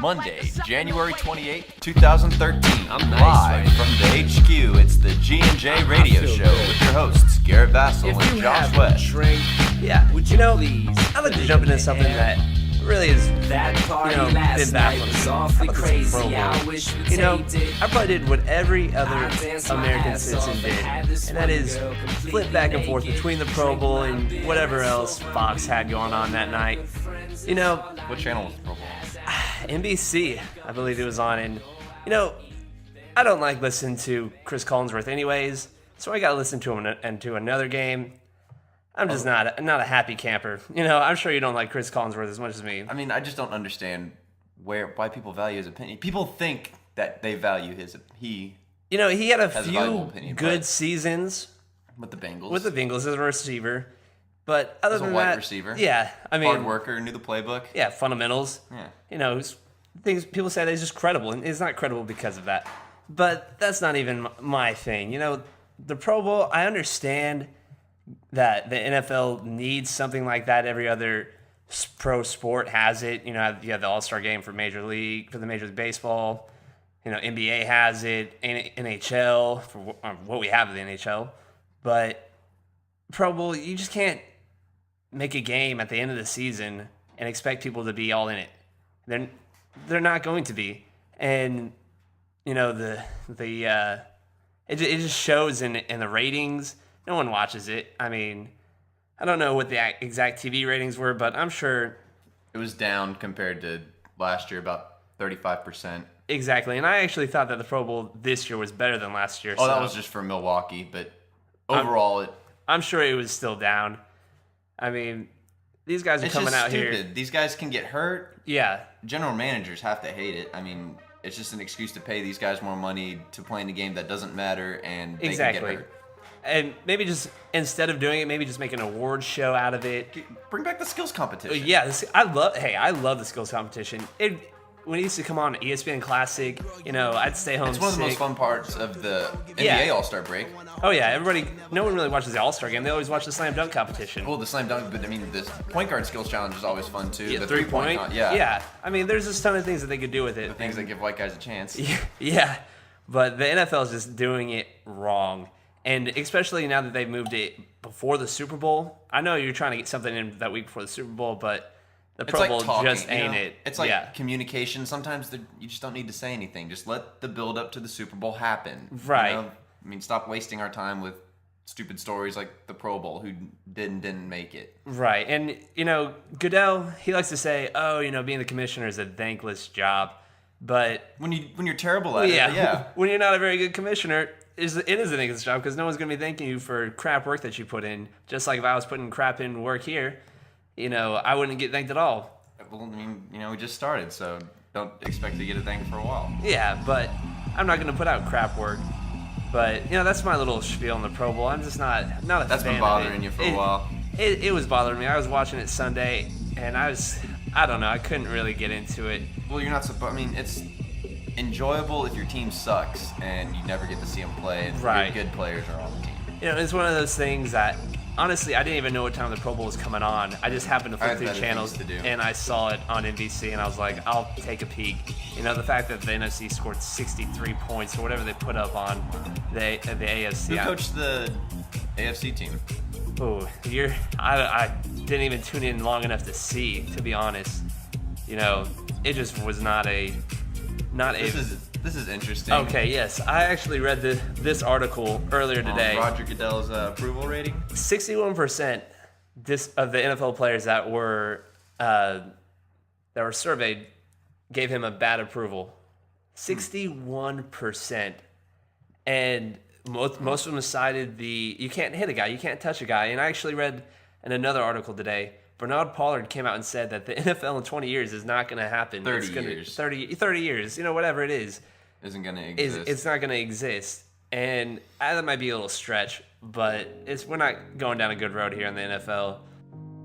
Monday, January 28th, 2013. I'm nice, live right? from the HQ. It's the G&J Radio Show with your hosts, Garrett, Vascil, If and you Josh have a West. drink, Yeah, you know, please I'd like to jump into something that really is, that party been last night baffling. was How awfully about this crazy. Pro Bowl? I wish we I taped it. probably did what every other I danced my American ass citizen off and did, had this and that one is girl completely flip back and forth naked, between the Pro Bowl drink my and whatever beer, else so Fox had going on that night. You know, What channel was the Pro Bowl? NBC, I believe it was on, and I don't like listening to Chris Collinsworth anyways, so I got to listen to him into another game. I'm just not a happy camper. I'm sure you don't like Chris Collinsworth as much as me. I mean, I just don't understand why people value his opinion. People think that they value he He had a Has a valuable few opinion, good but- seasons with the Bengals. with the Bengals as a receiver, but other As a than wide that, receiver. yeah, I mean, hard worker, knew the playbook. yeah, fundamentals. Yeah. Things people say that he's just credible, and he's not credible because of that. But that's not even my thing. The Pro Bowl, I understand that the NFL needs something like that. Every other pro sport has it. You have the All-Star game for the Major League Baseball. NBA has it. NHL for what we have in the NHL. But Pro Bowl, you just can't make a game at the end of the season and expect people to be all in it. They're not going to be, and it just shows in the ratings. No one watches it. I mean, I don't know what the exact TV ratings were, but I'm sure It was down compared to last year, about 35%. exactly. And I actually thought that the Pro Bowl this year was better than last year. Oh, so that was just for Milwaukee, but overall, I'm sure it was still down. I mean, these guys are it's coming just out stupid. here. These guys can get hurt. Yeah, General managers have to hate it. I mean, it's just an excuse to pay these guys more money to play in a game that doesn't matter, and they can exactly. get hurt. And maybe just instead of doing it, maybe just make an award show out of it. Bring back the skills competition. Yeah, I love the skills competition. When it used to come on ESPN Classic, I'd stay home It's one of the most sick. fun parts of the Yeah. NBA All-Star break. Oh yeah, no one really watches the All-Star game. They always watch the slam dunk competition. Well, the slam dunk, but I mean, the point guard skills challenge is always fun too. Yeah, the three-point. Yeah. Yeah, I mean, there's just a ton of things that they could do with it. The things that give white guys a chance. Yeah, but the NFL is just doing it wrong. And especially now that they've moved it before the Super Bowl. I know you're trying to get something in that week before the Super Bowl, but the It's Pro like Bowl talking, just ain't it. It's like yeah. communication. Sometimes you just don't need to say anything. Just let the build up to the Super Bowl happen. Right. I mean, stop wasting our time with stupid stories like the Pro Bowl, who didn't make it. Right. And, Goodell, he likes to say, being the commissioner is a thankless job. But When you're terrible at it, yeah. when you're not a very good commissioner, it is a thankless job because no one's going to be thanking you for crap work that you put in. Just like if I was putting crap in work here, I wouldn't get thanked at all. Well, I mean, we just started, so don't expect to get a thing for a while. Yeah, but I'm not going to put out crap work. But, that's my little spiel on the Pro Bowl. I'm just not a That's fan been of it. bothering you for a while. It was bothering me. I was watching it Sunday, and I don't know, I couldn't really get into it. Well, you're not supposed. I mean, it's enjoyable if your team sucks and you never get to see them play. And Right. your good players are on the team. It's one of those things that, honestly, I didn't even know what time the Pro Bowl was coming on. I just happened to I flip had through better channels, things to do. and I saw it on NBC, and I was like, I'll take a peek. The fact that the NFC scored 63 points or whatever they put up on the AFC. Who coached the AFC team? I didn't even tune in long enough to see, to be honest. It just was not a. This is interesting. Okay, yes. I actually read this article earlier today. Roger Goodell's approval rating. 61% of the NFL players that were surveyed gave him a bad approval. 61%. And most of them cited you can't hit a guy, you can't touch a guy. And I actually read in another article today, Bernard Pollard came out and said that the NFL in 20 years is not going to happen. 30 it's gonna, years. 30 years, whatever it is. Isn't going to exist. It's not going to exist. And that might be a little stretch, but we're not going down a good road here in the NFL.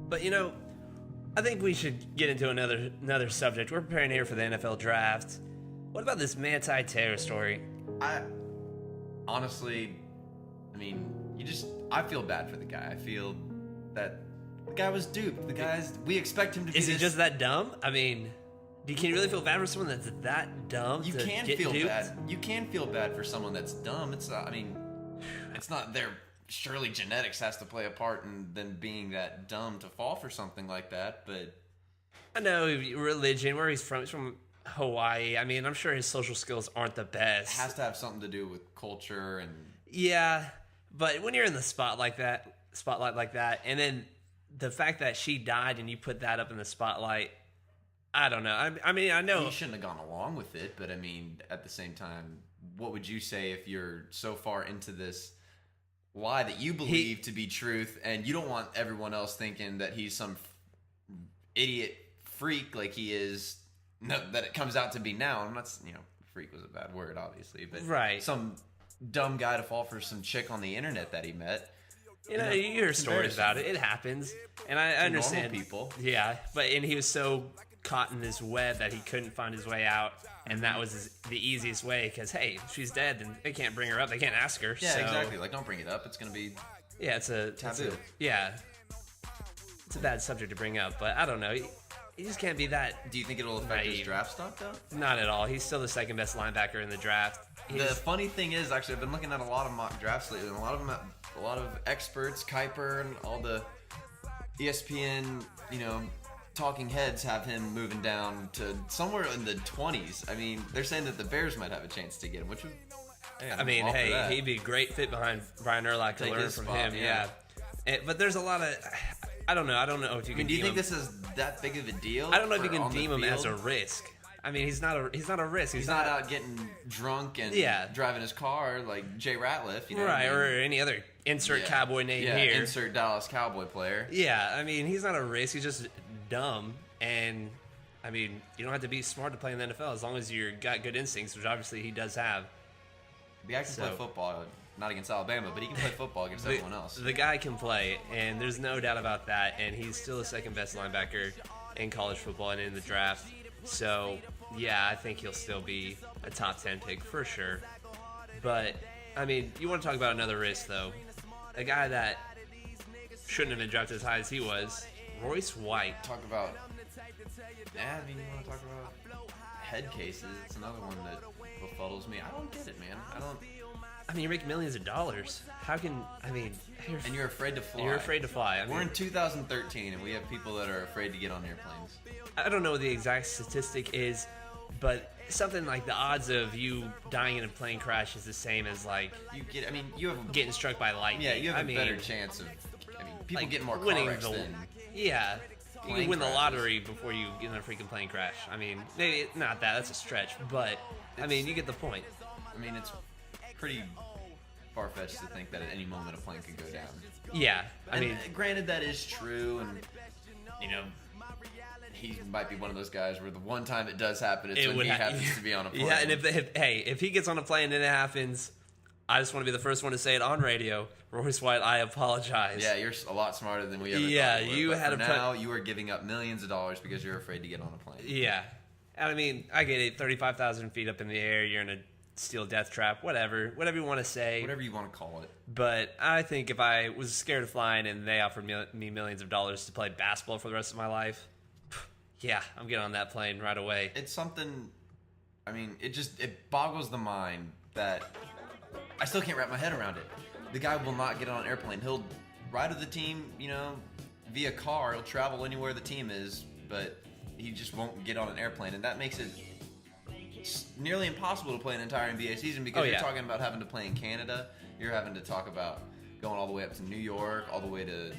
But, I think we should get into another subject. We're preparing here for the NFL draft. What about this Manti Te'o story? Honestly, I mean, I feel bad for the guy. I feel that the guy was duped. We expect him to be Is he this- just that dumb? I mean, Can you really feel bad for someone that's that dumb? You can feel bad. You can feel bad for someone that's dumb. It's not, I mean, it's not their. Surely genetics has to play a part in them being that dumb to fall for something like that. But I know religion, where he's from Hawaii. I mean, I'm sure his social skills aren't the best. It has to have something to do with culture and. Yeah, but when you're in the spotlight like that, and then the fact that she died and you put that up in the spotlight. I don't know. I mean, I know you shouldn't have gone along with it, but I mean, at the same time, what would you say if you're so far into this lie that you believe to be truth, and you don't want everyone else thinking that he's some idiot freak like he is? No, that it comes out to be now. I'm not, freak was a bad word, obviously, but right. Some dumb guy to fall for some chick on the internet that he met. You hear stories about it. It happens, and I understand people. Yeah, and he was so caught in this web that he couldn't find his way out, and that was the easiest way, because hey, if she's dead, then they can't bring her up, they can't ask her. Yeah, exactly. Like, don't bring it up, it's gonna be it's a taboo. It's a bad subject to bring up, but I don't know, he just can't be that. Do you think it'll affect his draft stock though? Not at all. He's still the second best linebacker in the draft. The funny thing is, actually, I've been looking at a lot of mock drafts lately, and a lot of experts, Kuiper and all the ESPN, talking heads have him moving down to somewhere in the 20s. I mean, they're saying that the Bears might have a chance to get him, which would. Hey, he'd be a great fit behind Brian Urlacher to learn from him. Yeah. But there's a lot of. I don't know if you can. Do you think this is that big of a deal? I don't know if you can deem him as a risk. I mean, he's not a risk. He's not out getting drunk and driving his car like Jay Ratliff, right? Or any other cowboy name here. Insert Dallas Cowboy player. Yeah, I mean, he's not a risk. He's just dumb, and I mean, you don't have to be smart to play in the NFL as long as you got good instincts, which obviously he does have. The guy can play football, not against Alabama, but he can play football against everyone else. The guy can play, and there's no doubt about that. And he's still the second best linebacker in college football and in the draft. So, yeah, I think he'll still be a top 10 pick for sure. But, I mean, you want to talk about another risk, though. A guy that shouldn't have been drafted as high as he was, Royce White. Talk about... Yeah, I mean, you want to talk about head cases. It's another one that befuddles me. I don't get it, man. I mean, you make millions of dollars. How can... I mean... And you're afraid to fly. You're afraid to fly. We're in 2013, and we have people that are afraid to get on airplanes. I don't know what the exact statistic is, but something like the odds of you dying in a plane crash is the same as, like... you have... Getting struck by lightning. Yeah, you have a better chance of... people get more car wrecks than... Yeah. You can win the lottery before you get in a freaking plane crash. I mean, maybe not that. That's a stretch. But, I mean, you get the point. I mean, it's pretty far-fetched to think that at any moment a plane could go down. Yeah. I mean, granted, that is true. And, he might be one of those guys where the one time it does happen, it's when he happens to be on a plane. Yeah, and if he gets on a plane and it happens... I just want to be the first one to say it on radio. Royce White, I apologize. Yeah, you're a lot smarter than we ever thought you were. Now you are giving up millions of dollars because you're afraid to get on a plane. Yeah. And I mean, I get it. 35,000 feet up in the air. You're in a steel death trap. Whatever you want to say. Whatever you want to call it. But I think if I was scared of flying and they offered me millions of dollars to play basketball for the rest of my life, yeah, I'm getting on that plane right away. It's something... I mean, it boggles the mind that... I still can't wrap my head around it. The guy will not get on an airplane. He'll ride with the team, via car. He'll travel anywhere the team is, but he just won't get on an airplane. And that makes it nearly impossible to play an entire NBA season because you're talking about having to play in Canada. You're having to talk about going all the way up to New York, all the way to,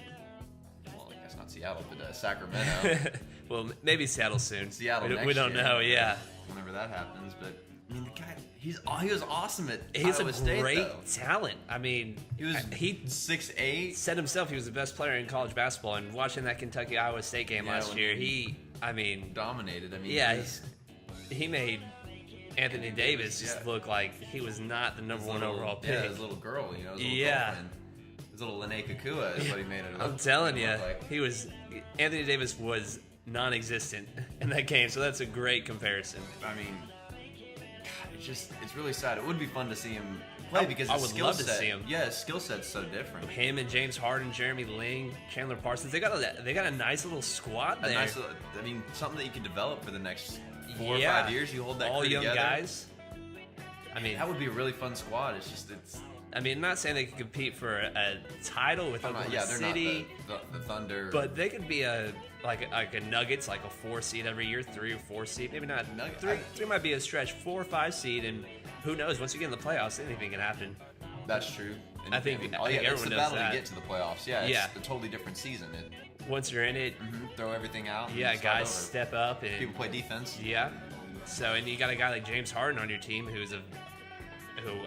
well, I guess not Seattle, but Sacramento. Well, maybe Seattle soon. Seattle we don't know, yeah. Whenever that happens, but... I mean, the guy, he was awesome at He's Iowa State, a great though. talent. I mean, he 6'8". Said himself he was the best player in college basketball. And watching that Kentucky-Iowa State game last year, he dominated. I mean, he made Anthony Davis just look like he was not the number one overall pick. Yeah, his little girl, his little girlfriend. His little Lene Kakua is what he made it look like. I'm telling you, Anthony Davis was non-existent in that game, so that's a great comparison. I mean... It's really sad. It would be fun to see him play because his skill set. To see him. Yeah, his skill set's so different. Him and James Harden, Jeremy Ling, Chandler Parsons. They got a nice little squad there. Something that you can develop for the next 4 or 5 years, you hold that all crew young together. guys. I mean, that would be a really fun squad. I mean, I'm not saying they could compete for a title with Oklahoma they're City. not the Thunder. But they could be like a Nuggets, like a 4 seed every year, 3 or 4 seed. Maybe not. Three might be a stretch. 4 or 5 seed, and who knows? Once you get in the playoffs, anything can happen. That's true. And I think it's everyone the knows battle that. to get to the playoffs. Yeah, it's a totally different season. Once you're in it, throw everything out. Yeah, guys step up and people play defense. Yeah. So, and you got a guy like James Harden on your team who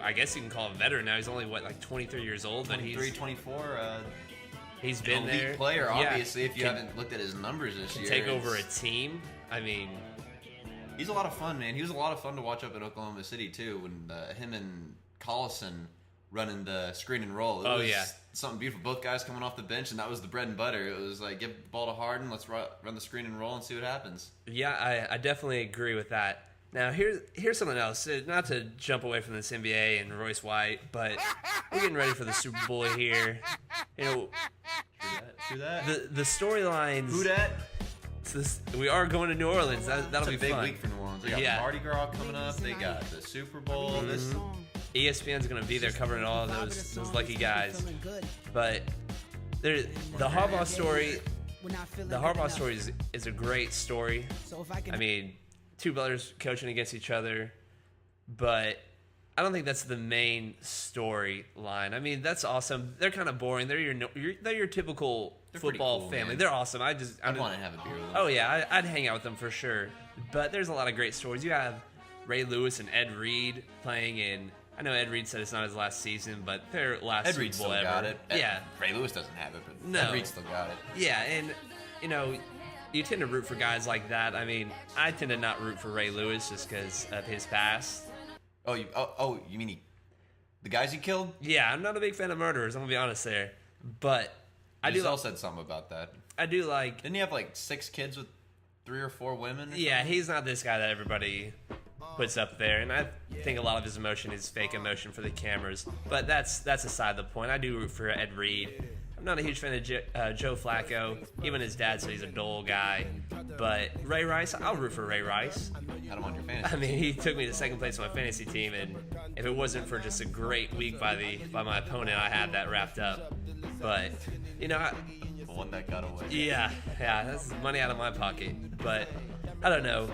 I guess you can call a veteran now. He's only like 23 years old, but 24. He's been elite there. Player, Yeah. obviously. If you haven't looked at his numbers this year, take over a team. I mean, he's a lot of fun, man. He was a lot of fun to watch up at Oklahoma City too. When him and Collison running the screen and roll. It was something beautiful. Both guys coming off the bench, and that was the bread and butter. It was like, give the ball to Harden, let's run the screen and roll and see what happens. Yeah, I definitely agree with that. Now, here's something else. Not to jump away from this NBA and Royce White, but we're getting ready for the Super Bowl here. You know, Who that? The storylines. Who that? We are going to New Orleans. That'll be a big fun. week for New Orleans. They got Mardi Gras coming up. They got the Super Bowl. ESPN's going to be there covering all of those lucky guys. But the Harbaugh story. The Harbaugh story is a great story. I mean, two brothers coaching against each other, but I don't think that's the main storyline. I mean, that's awesome. They're kind of boring. They're your typical football cool, family. man. They're awesome. I'd want to have a beer with them. Oh yeah, I'd hang out with them for sure. But there's a lot of great stories. You have Ray Lewis and Ed Reed playing in. I know Ed Reed said it's not his last season, but their last Ed Reed Super Bowl still ever. got it. Yeah. Ray Lewis doesn't have it, but No. Ed Reed still got it. Yeah, and you know, you tend to root for guys like that. I mean, I tend to not root for Ray Lewis just because of his past. You mean the guys he killed? Yeah, I'm not a big fan of murderers. I'm gonna be honest there, but I do. Giselle said something about that. I do like. Didn't he have like 6 kids with 3 or 4 women? Yeah, he's not this guy that everybody puts up there, and I think a lot of his emotion is fake emotion for the cameras. But that's aside the point. I do root for Ed Reed. I'm not a huge fan of Joe Flacco. Even his dad said he's a dull guy. But Ray Rice, I'll root for Ray Rice. Had him on your fantasy. I mean, he took me to second place on my fantasy team, and if it wasn't for just a great week by my opponent, I had that wrapped up. But you know, The one that got away. yeah, that's money out of my pocket. But I don't know.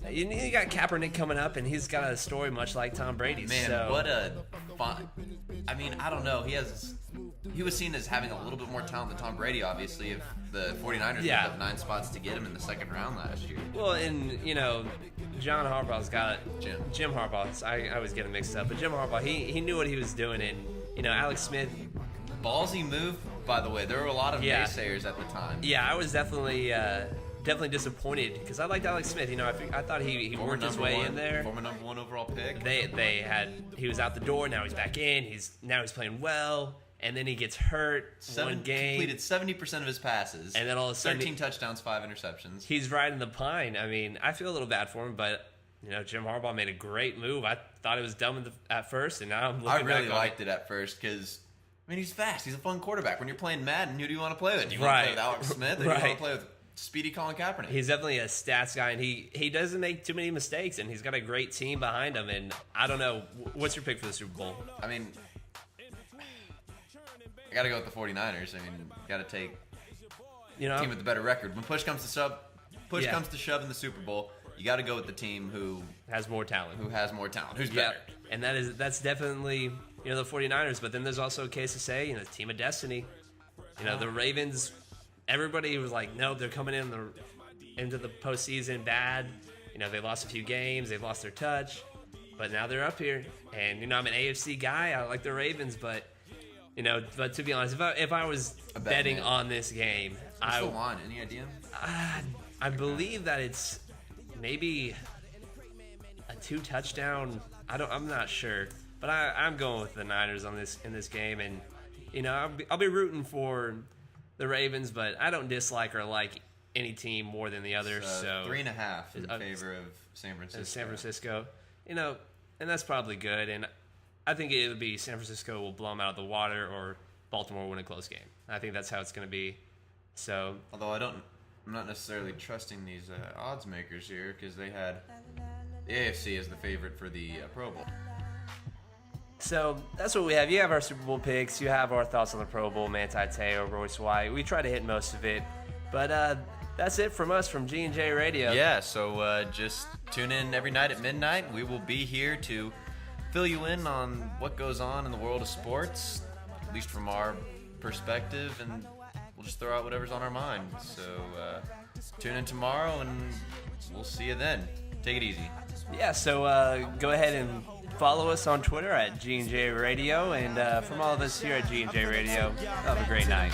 You got Kaepernick coming up, and he's got a story much like Tom Brady's. Man, so. what a fun. I mean, I don't know. He was seen as having a little bit more talent than Tom Brady, obviously, if the 49ers moved up 9 spots to get him in the second round last year. Well, and, you know, John Harbaugh's got... Jim Harbaugh. I always get him mixed up. But Jim Harbaugh, he knew what he was doing. And, you know, Alex Smith... Ballsy move, by the way. There were a lot of naysayers at the time. Yeah, I was definitely disappointed because I liked Alex Smith. You know, I thought he worked his way in there. Former number 1 overall pick. He was out the door. Now he's back in. He's playing well. And then he gets hurt one game. Completed 70% of his passes. And then all of a sudden... 13 touchdowns, 5 interceptions. He's riding the pine. I mean, I feel a little bad for him, but, you know, Jim Harbaugh made a great move. I thought it was dumb at first, and now I'm looking back on it. I really liked it at first because, I mean, he's fast. He's a fun quarterback. When you're playing Madden, who do you want to play with? Do you want to play with Alex Smith, or do you want to play with speedy Colin Kaepernick? He's definitely a stats guy, and he doesn't make too many mistakes, and he's got a great team behind him, and I don't know. What's your pick for the Super Bowl? I mean... I got to go with the 49ers. I mean, got to take the team with the better record. When push comes to shove in the Super Bowl, you got to go with the team who has more talent. Who's better. And that's definitely, you know, the 49ers. But then there's also a case to say, you know, team of destiny. You know, the Ravens, everybody was like, nope, they're coming into the postseason bad. You know, they lost a few games. They've lost their touch. But now they're up here. And, you know, I'm an AFC guy. I like the Ravens, but... You know, but to be honest, if I was betting on this game, what's the line? Any idea? I believe that it's maybe a 2 touchdown. I'm not sure, but I'm going with the Niners in this game, and you know I'll be rooting for the Ravens, but I don't dislike or like any team more than the other. So 3.5 in favor of San Francisco. San Francisco, you know, and that's probably good. And I think it would be San Francisco will blow them out of the water, or Baltimore win a close game. I think that's how it's going to be. So, although I don't I'm not necessarily trusting these odds makers here because they had the AFC as the favorite for the Pro Bowl. So that's what we have. You have our Super Bowl picks. You have our thoughts on the Pro Bowl, Manti Te'o, Royce White. We try to hit most of it. But that's it from us from G&J Radio. Yeah, so just tune in every night at midnight. We will be here to fill you in on what goes on in the world of sports, at least from our perspective, and we'll just throw out whatever's on our mind. So tune in tomorrow, and we'll see you then. Take it easy. Yeah, so go ahead and follow us on Twitter at G&J Radio, and from all of us here at G&J Radio, have a great night.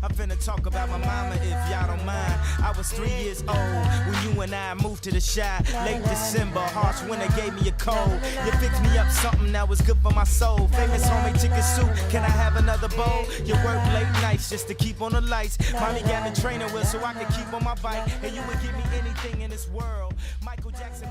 I'm finna talk about my mama if y'all don't mind. I was 3 years old when you and I moved to the Chi. Late December, harsh winter gave me a cold. You fixed me up something that was good for my soul. Famous homemade chicken soup, can I have another bowl? You work late nights just to keep on the lights. Mommy got me training wheels so I could keep on my bike. And you would give me anything in this world. Michael Jackson.